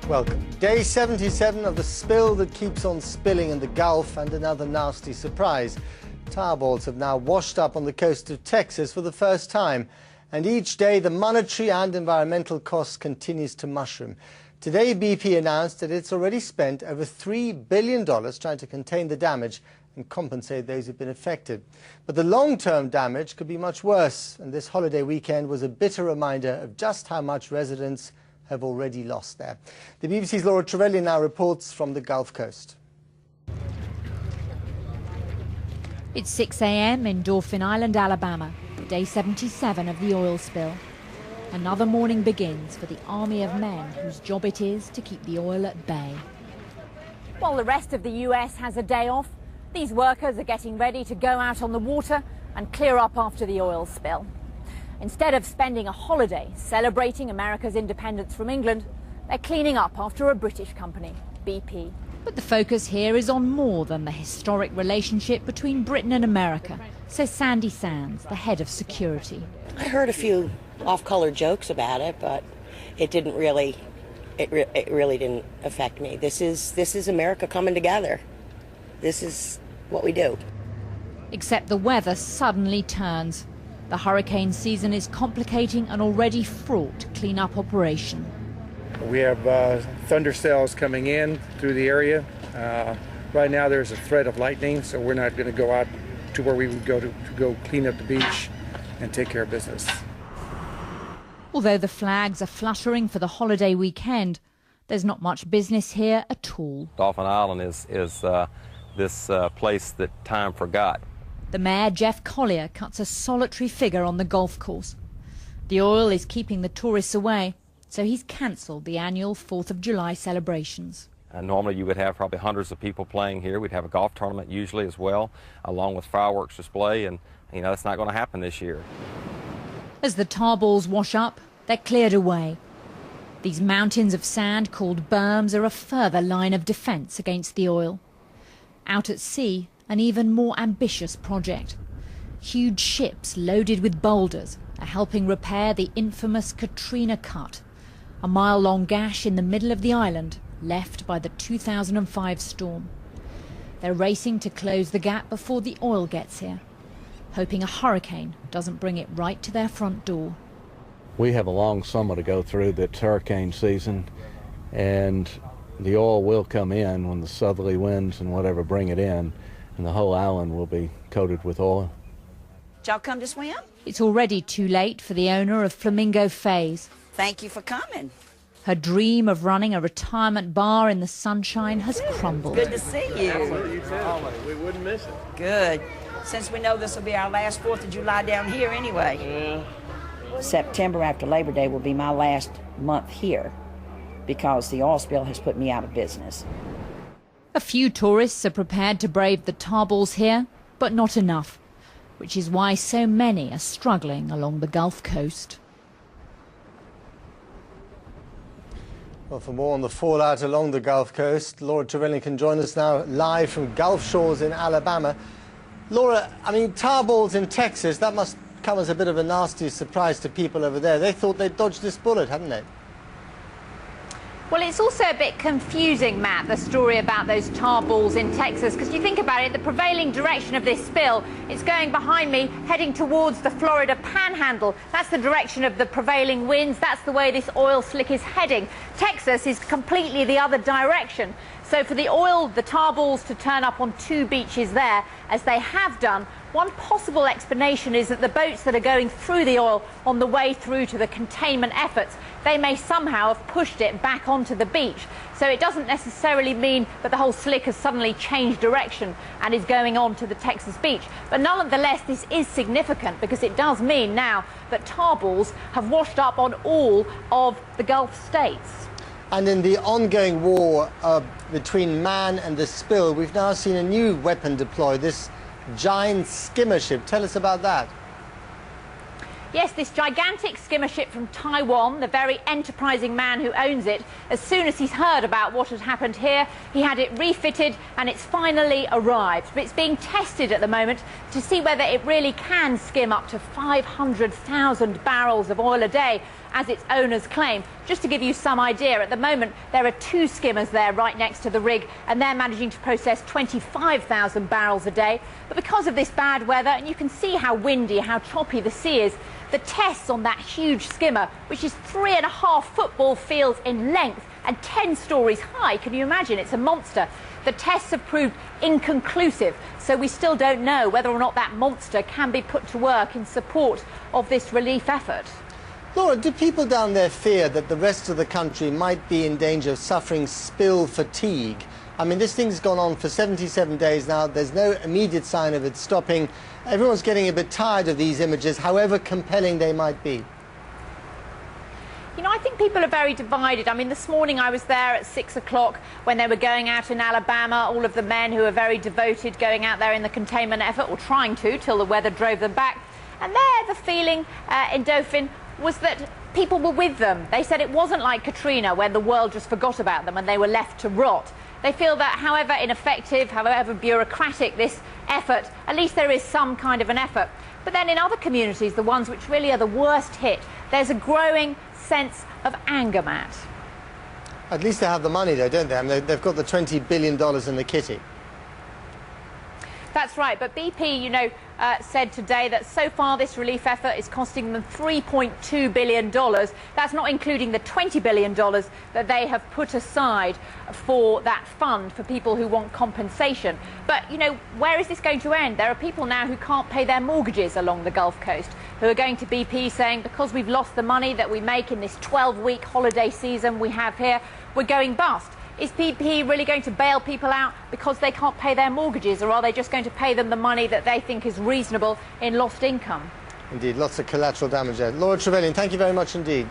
Welcome. Day 77 of the spill that keeps on spilling in the Gulf, and another nasty surprise. Tarballs have now washed up on the coast of Texas for the first time, and each day the monetary and environmental cost continues to mushroom. Today BP announced that it's already spent over $3 billion trying to contain the damage and compensate those who've been affected. But the long-term damage could be much worse, and this holiday weekend was a bitter reminder of just how much residents have already lost there. The BBC's Laura Trevelyan now reports from the Gulf Coast. It's 6 a.m. in Dauphin Island, Alabama, day 77 of the oil spill. Another morning begins for the army of men whose job it is to keep the oil at bay. While the rest of the US has a day off, these workers are getting ready to go out on the water and clear up after the oil spill. Instead of spending a holiday celebrating America's independence from England, they're cleaning up after a British company, BP. But the focus here is on more than the historic relationship between Britain and America, says Sandy Sands, the head of security. I heard a few off-color jokes about it, but it didn't really, it really didn't affect me. This is America coming together. This is what we do. Except the weather suddenly turns. The hurricane season is complicating an already fraught clean-up operation. We have thunder cells coming in through the area. Right now there's a threat of lightning, so we're not going to go out to where we would go to go clean up the beach and take care of business. Although the flags are fluttering for the holiday weekend, there's not much business here at all. Dauphin Island is this place that time forgot. The mayor, Jeff Collier, cuts a solitary figure on the golf course. The oil is keeping the tourists away, so he's cancelled the annual 4th of July celebrations. Normally you would have probably hundreds of people playing here. We'd have a golf tournament usually as well, along with fireworks display, and that's not going to happen this year. As the tarballs wash up, they're cleared away. These mountains of sand called berms are a further line of defence against the oil. Out at sea, an even more ambitious project. Huge ships loaded with boulders are helping repair the infamous Katrina Cut, a mile-long gash in the middle of the island left by the 2005 storm. They're racing to close the gap before the oil gets here, hoping a hurricane doesn't bring it right to their front door. We have a long summer to go through that's hurricane season, and the oil will come in when the southerly winds and whatever bring it in, and the whole island will be coated with oil. Did y'all come to swim? It's already too late for the owner of Flamingo Fays. Thank you for coming. Her dream of running a retirement bar in the sunshine has crumbled. Good to see you. We wouldn't miss it. Good. Since we know this will be our last 4th of July down here anyway. Yeah. September after Labor Day will be my last month here because the oil spill has put me out of business. A few tourists are prepared to brave the tarballs here, but not enough, which is why so many are struggling along the Gulf Coast. Well, for more on the fallout along the Gulf Coast, Laura Trevelyan can join us now live from Gulf Shores in Alabama. Laura, tarballs in Texas, that must come as a bit of a nasty surprise to people over there. They thought they'd dodged this bullet, hadn't they? Well, it's also a bit confusing, Matt, the story about those tarballs in Texas, because you think about it, the prevailing direction of this spill, it's going behind me, heading towards the Florida Panhandle. That's the direction of the prevailing winds. That's the way this oil slick is heading. Texas is completely the other direction. So for the tarballs to turn up on two beaches there, as they have done, one possible explanation is that the boats that are going through the oil on the way through to the containment efforts, they may somehow have pushed it back onto the beach. So it doesn't necessarily mean that the whole slick has suddenly changed direction and is going on to the Texas beach. But nonetheless, this is significant because it does mean now that tarballs have washed up on all of the Gulf states. And in the ongoing war between man and the spill, we've now seen a new weapon deployed, this giant skimmer ship. Tell us about that. Yes, this gigantic skimmer ship from Taiwan, the very enterprising man who owns it, as soon as he's heard about what had happened here, he had it refitted and it's finally arrived. But it's being tested at the moment to see whether it really can skim up to 500,000 barrels of oil a day. as its owners claim. Just to give you some idea, at the moment there are 2 skimmers there right next to the rig, and they're managing to process 25,000 barrels a day. But because of this bad weather, and you can see how windy, how choppy the sea is, the tests on that huge skimmer, which is 3.5 football fields in length and 10 stories high, can you imagine? It's a monster. The tests have proved inconclusive, so we still don't know whether or not that monster can be put to work in support of this relief effort. Laura, do people down there fear that the rest of the country might be in danger of suffering spill fatigue? I mean, this thing's gone on for 77 days now. There's no immediate sign of it stopping. Everyone's getting a bit tired of these images, however compelling they might be. You know, I think people are very divided. I mean, this morning I was there at 6 o'clock when they were going out in Alabama, all of the men who are very devoted going out there in the containment effort, or trying to, till the weather drove them back. And there, the feeling in Dauphin was that people were with them. They said it wasn't like Katrina, when the world just forgot about them and they were left to rot. They feel that however ineffective, however bureaucratic this effort, at least there is some kind of an effort. But then in other communities, the ones which really are the worst hit, there's a growing sense of anger, Matt. At least they have the money, though, don't they? I mean, they've got the $20 billion in the kitty. That's right, but BP, you know, said today that so far this relief effort is costing them $3.2 billion. That's not including the $20 billion that they have put aside for that fund for people who want compensation. But, you know, where is this going to end? There are people now who can't pay their mortgages along the Gulf Coast, who are going to BP saying, because we've lost the money that we make in this 12-week holiday season we have here, we're going bust. Is BP really going to bail people out because they can't pay their mortgages, or are they just going to pay them the money that they think is reasonable in lost income? Indeed, lots of collateral damage there. Laura Trevelyan, thank you very much indeed.